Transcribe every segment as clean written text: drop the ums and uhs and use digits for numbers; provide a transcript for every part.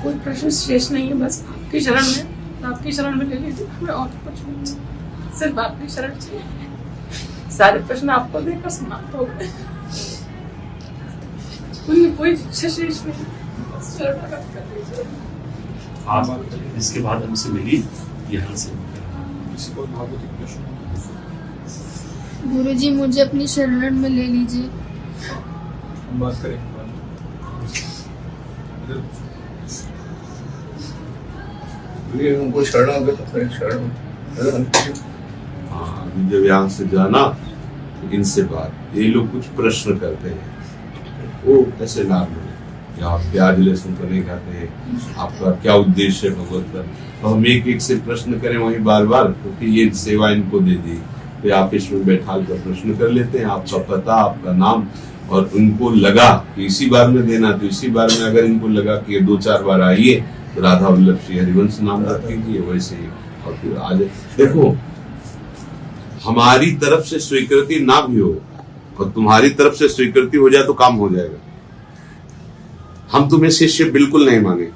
कोई प्रश्न शेष नहीं है, बस आपकी शरण में, आपकी शरण में ले लीजिए, हमें और कुछ नहीं, सिर्फ आपकी शरण चाहिए। सारे प्रश्न आपको देकर समाप्त हो गए, उनमें कोई इच्छा शेष नहीं, बस शरण प्रकट कर दीजिए। आप इसके बाद हमसे मिली यहाँ से। गुरुजी मुझे अपनी शरण में ले लीजिए। हम बात करें उनको शरण जब यहाँ से जाना तो इनसे बात, ये लोग कुछ प्रश्न करते हैं, वो कैसे नाम है, आप प्याज लहसुन तो नहीं खाते हैं, आपका क्या उद्देश्य है भगवत का, तो हम एक एक से प्रश्न करें वही बार बार, क्योंकि ये सेवा इनको दे दी, तो आप इसमें बैठा कर प्रश्न कर लेते हैं, आपका पता, आपका नाम, और उनको लगा कि इसी बार में देना, तो इसी बार में अगर इनको लगा कि 2-4 बार आइए तो राधा वल्लभ श्री हरिवंश नाम रख कीजिए, वैसे ही, और फिर आज देखो हमारी तरफ से स्वीकृति ना भी हो और तुम्हारी तरफ से स्वीकृति हो जाए तो काम हो जाएगा। हम तुम्हें शिष्य बिल्कुल नहीं माने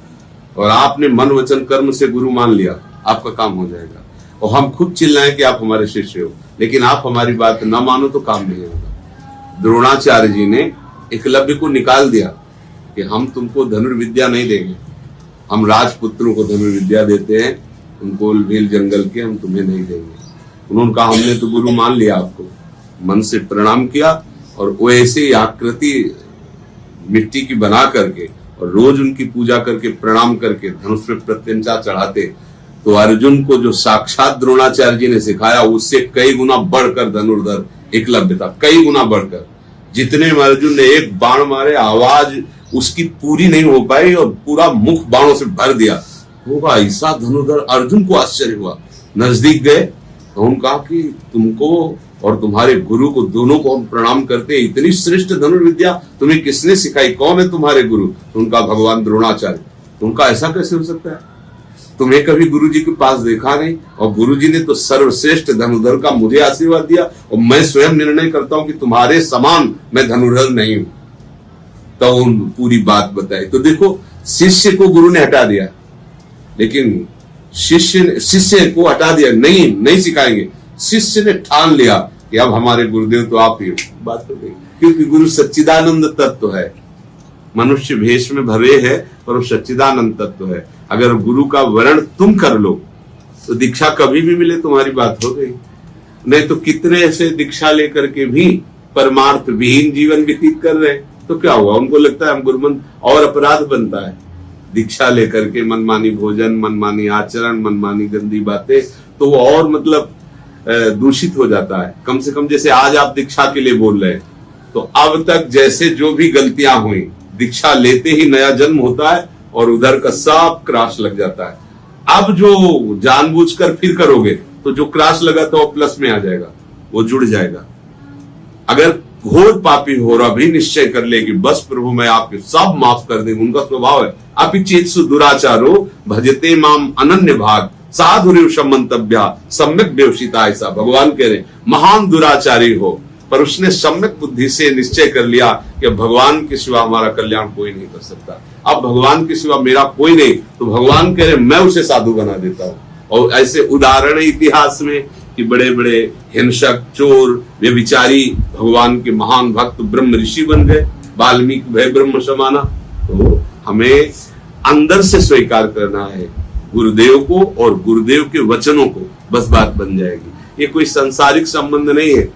और आपने मन वचन कर्म से गुरु मान लिया, आपका काम हो जाएगा। और हम खुद चिल्लाएं कि आप हमारे शिष्य हो, लेकिन आप हमारी बात न मानो तो काम नहीं होगा। द्रोणाचार्य जी ने एकलव्य को निकाल दिया कि हम तुमको धनुर्विद्या नहीं देंगे, हम राजपुत्रों को धनुर्विद्या देते हैं, उनको भेल जंगल के हम तुम्हें नहीं देंगे। उन्होंने कहा हमने तो गुरु मान लिया आपको, मन से प्रणाम किया और वैसे आकृति मिट्टी की बना करके और रोज उनकी पूजा करके प्रणाम करके धनुष पे प्रत्यंचा चढ़ाते। तो अर्जुन को जो साक्षात द्रोणाचार्य जी ने सिखाया उससे कई गुना बढ़कर धनुर्धर एकलव्य था, कई गुना बढ़कर। जितने में अर्जुन ने एक बाण मारे, आवाज उसकी पूरी नहीं हो पाई और पूरा मुख बाणों से भर दिया। होगा ऐसा धनुर्धर, अर्जुन को आश्चर्य हुआ। नजदीक गए तो उन्होंने कहा कि तुमको और तुम्हारे गुरु को दोनों को हम प्रणाम करते हैं, इतनी श्रेष्ठ धनुर्विद्या तुम्हें किसने सिखाई, कौन है तुम्हारे गुरु? तो उनका भगवान द्रोणाचार्य। उनका ऐसा कैसे हो सकता है, तुम्हें कभी गुरु जी के पास देखा नहीं और गुरु जी ने तो सर्वश्रेष्ठ धनुर्धर का मुझे आशीर्वाद दिया और मैं स्वयं निर्णय करता हूं कि तुम्हारे समान मैं धनुर्धर नहीं हूं। तो उन पूरी बात बताई। तो देखो शिष्य को गुरु ने हटा दिया, लेकिन शिष्य को हटा दिया, नहीं सिखाएंगे। शिष्य ने ठान लिया कि अब हमारे गुरुदेव तो आप ही, बात हो गई। क्योंकि गुरु सच्चिदानंद तत्व है, मनुष्य भेष में भरे है पर वो सच्चिदानंद तत्व है। अगर गुरु का वर्ण तुम कर लो तो दीक्षा कभी भी मिले तुम्हारी बात हो गई। नहीं तो कितने ऐसे दीक्षा लेकर के भी परमार्थ विहीन जीवन व्यतीत कर रहे हैं, तो क्या हुआ? उनको लगता है हम गुरुमन, और अपराध बनता है। दीक्षा लेकर के मनमानी भोजन, मनमानी आचरण, मनमानी गंदी बातें, तो वो और मतलब दूषित हो जाता है। कम से कम जैसे आज आप दीक्षा के लिए बोल रहे हैं, तो अब तक जैसे जो भी गलतियां हुई, दीक्षा लेते ही नया जन्म होता है और उधर का सब क्राश लग जाता है। अब जो जानबूझकर फिर करोगे तो जो क्राश लगा तो प्लस में आ जाएगा, वो जुड़ जाएगा। अगर घोर पापी हो रहा भी निश्चय कर ले कि बस प्रभु मैं आपके सब माफ कर देंगे, उनका स्वभाव है। अपि चेत्सु दुराचारो भजते माम अनन्य भाग साधुरेव समंतव्या सम्यक व्यवसिता। ऐसा भगवान कह रहे, महान दुराचारी हो पर उसने सम्यक बुद्धि से निश्चय कर लिया कि भगवान के सिवा हमारा कल्याण कोई नहीं कर सकता, अब भगवान के सिवा मेरा कोई नहीं, तो भगवान कह रहे मैं उसे साधु बना देता हूं। और ऐसे उदाहरण इतिहास में कि बड़े बड़े हिंसक, चोर, व्यभिचारी भगवान के महान भक्त ब्रह्म ऋषि बन गए, वाल्मीकि भय ब्रह्म समाना। तो हमें अंदर से स्वीकार करना है गुरुदेव को और गुरुदेव के वचनों को, बस बात बन जाएगी। ये कोई सांसारिक संबंध नहीं है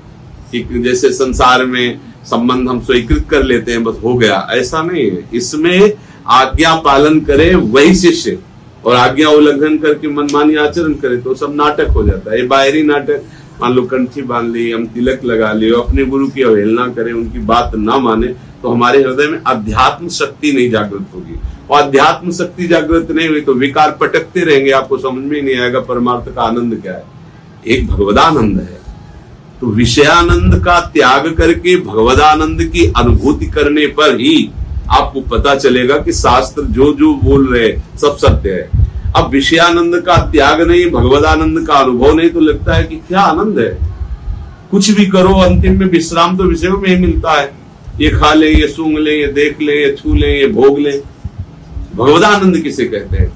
कि जैसे संसार में संबंध हम स्वीकृत कर लेते हैं बस हो गया, ऐसा नहीं है। इसमें आज्ञा पालन करे वही शिष्य, और आज्ञा उल्लंघन करके मनमानी आचरण करे तो सब नाटक हो जाता है। ये बाहरी नाटक, मान लो कंठी बांध ली, हम तिलक लगा लिए, अपने गुरु की अवहेलना करें, उनकी बात ना माने, तो हमारे हृदय में अध्यात्म शक्ति नहीं जागृत होगी। और अध्यात्म शक्ति जागृत नहीं हुई तो विकार पटकते रहेंगे, आपको समझ में नहीं आएगा परमार्थ का आनंद क्या है। एक भगवदानंद है, तो विषयानंद का त्याग करके भगवदानंद की अनुभूति करने पर ही आपको पता चलेगा कि शास्त्र जो जो बोल रहे सब सत्य है। अब विषयानंद का त्याग नहीं, भगवदानंद का अनुभव नहीं, तो लगता है कि क्या आनंद है, कुछ भी करो अंतिम में विश्राम तो विषयों में ही मिलता है। ये खा ले, ये सूंघ ले, ये देख ले, ये छू ले, ये भोग ले, भगवदानंद किसे कहते हैं?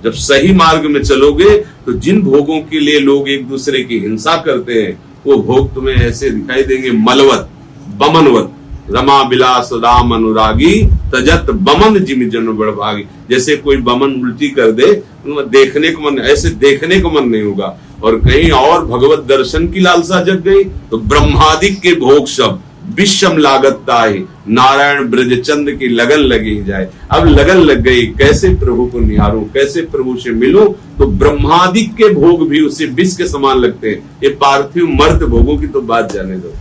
जब सही मार्ग में चलोगे तो जिन भोगों के लिए लोग एक दूसरे की हिंसा करते हैं वो भोग तुम्हें ऐसे दिखाई देंगे, मलवत बमनवत, रमा बिलास राम अनुरागी, तजत बमन जिम जन बड़भागी। जैसे कोई बमन उल्टी कर दे, देखने को मन, ऐसे देखने को मन नहीं होगा। और कहीं और भगवत दर्शन की लालसा जग गई तो ब्रह्मादिक के भोग सब विषम लागत ही, नारायण ब्रजचंद की लगन लगी जाए। अब लगन लग गई, कैसे प्रभु को निहारूं, कैसे प्रभु से मिलूं, तो ब्रह्मादिक के भोग भी उसे विष के समान लगते हैं। ये पार्थिव मर्त भोगों की तो बात जाने दो।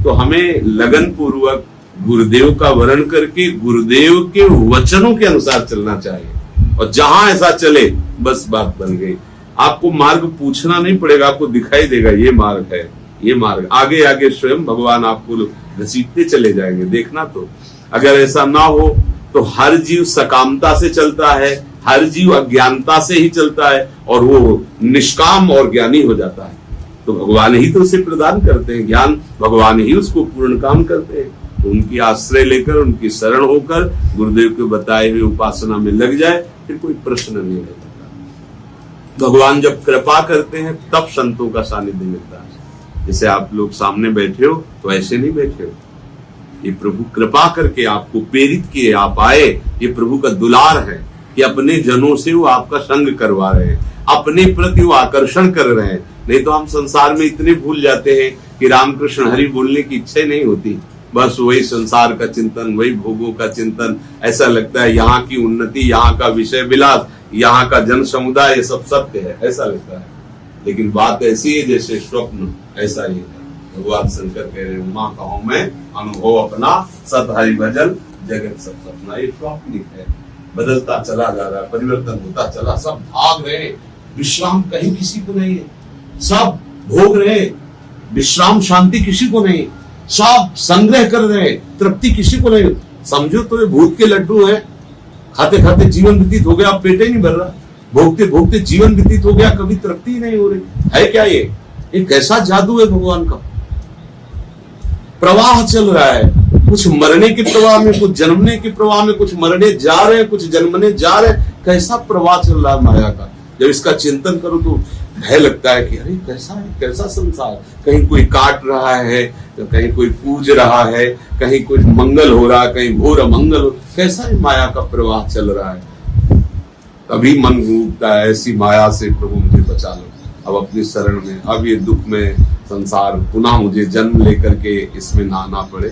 तो हमें लगन पूर्वक गुरुदेव का वर्ण करके गुरुदेव के वचनों के अनुसार चलना चाहिए। और जहां ऐसा चले बस बात बन गई। आपको मार्ग पूछना नहीं पड़ेगा, आपको दिखाई देगा ये मार्ग है, ये मार्ग। आगे आगे स्वयं भगवान आपको घसीटते चले जाएंगे। देखना तो अगर ऐसा ना हो तो हर जीव सकामता से चलता है, हर जीव अज्ञानता से ही चलता है और वो निष्काम और ज्ञानी हो जाता है। तो भगवान ही तो उसे प्रदान करते हैं ज्ञान, भगवान ही उसको पूर्ण काम करते हैं। तो उनकी आश्रय लेकर, उनकी शरण होकर गुरुदेव के बताए हुए उपासना में लग जाए, फिर कोई प्रश्न नहीं रहता। भगवान जब कृपा करते हैं तब संतों का सानिध्य मिलता है। जैसे आप लोग सामने बैठे हो तो ऐसे नहीं बैठे हो, ये प्रभु कृपा करके आपको प्रेरित किए, आप आए। ये प्रभु का दुलार है कि अपने जनों से वो आपका संग करवा रहे हैं, अपने प्रति वो आकर्षण कर रहे हैं। नहीं तो हम संसार में इतने भूल जाते हैं कि रामकृष्ण हरि बोलने की इच्छा नहीं होती, बस वही संसार का चिंतन, वही भोगों का चिंतन। ऐसा लगता है यहाँ की उन्नति, यहाँ का विषय विलास, यहाँ का जन समुदाय, ये सब सत्य है, ऐसा लगता है। लेकिन बात ऐसी है जैसे स्वप्न, ऐसा ही है। भगवान शंकर कह रहे हैं, माँ कहूं मैं अनुभव अपना, सत हरि भजन जगत सब सपना। ये स्वप्निक है, बदलता चला जा रहा है, परिवर्तन होता चला, सब भाग रहे, विश्राम कहीं किसी को नहीं है, सब भोग रहे, विश्राम शांति किसी को नहीं, सब संग्रह कर रहे, तृप्ति किसी को नहीं। समझो तो ये भूत के लड्डू है, खाते खाते जीवन व्यतीत हो गया, पेट ही नहीं भर रहा, भोगते भोगते जीवन व्यतीत हो गया, कभी तृप्ति नहीं हो रही है। क्या ये कैसा जादू है भगवान का? प्रवाह चल रहा है, कुछ मरने के प्रवाह में, कुछ जन्मने के प्रवाह में, कुछ मरने जा रहे हैं, कुछ जन्मने जा रहे हैं। कैसा प्रवाह चल रहा है माया का। जब इसका चिंतन करो तो भय लगता है कि अरे कैसा है, कैसा संसार। कहीं कोई काट रहा है, कहीं कोई पूज रहा है, कहीं कुछ मंगल हो रहा है, कहीं घोर अमंगल हो। कैसा है माया का प्रवाह चल रहा है। तभी मन डूबता है, ऐसी माया से प्रभु मुझे बचा लो अब अपनी शरण में। अब ये दुख में संसार पुनः मुझे जन्म लेकर के इसमें ना आना पड़े।